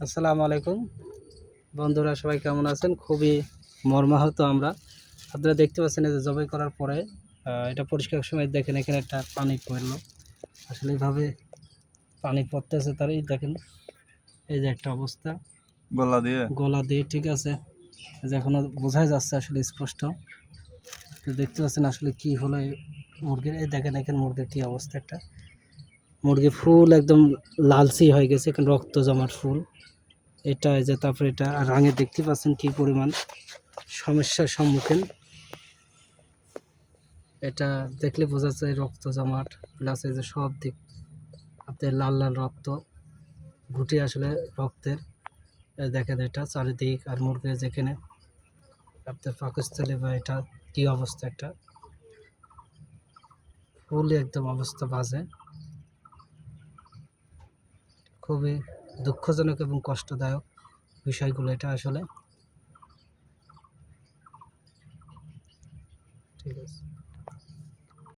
আসসালামু আলাইকুম বন্ধুরা, সবাই কেমন আছেন? খুবই মর্মাহত আমরা। আপনারা দেখতে পাচ্ছেন এই যে জবাই করার পরে এটা পরিষ্কার সময় দেখেন এখানে একটা পানি পড়লো। আসলে এইভাবে পানি পড়তেছে তারই দেখেন, এই যে একটা অবস্থা গলা দিয়ে, ঠিক আছে। এই যে এখনো বোঝাই যাচ্ছে আসলে স্পষ্ট। তো দেখতে পাচ্ছেন আসলে কি হলো এই মুরগির। এই দেখেন এখানে মুরগির কি অবস্থা, একটা মুরগি ফুল একদম লালচি হয়ে গেছে, এখানে রক্ত জমাট ফুল। এটা এই যে তারপরে এটা রাঙে দেখতে পাচ্ছেন কি পরিমাণ সমস্যার সম্মুখীন। এটা দেখলে বোঝা যায় রক্ত জমাট, প্লাস এই যে সব দিক আপনার লাল লাল রক্ত ঘুটে আসলে রক্তের। দেখেন এটা চারিদিক, আর মুরগি যেখানে আপনার পাকস্থলী বা এটা কি অবস্থা, একটা ফুল একদম অবস্থা বাজে। খুবই দুঃখজনক এবং কষ্টদায়ক বিষয়গুলো এটা আসলে। ঠিক আছে।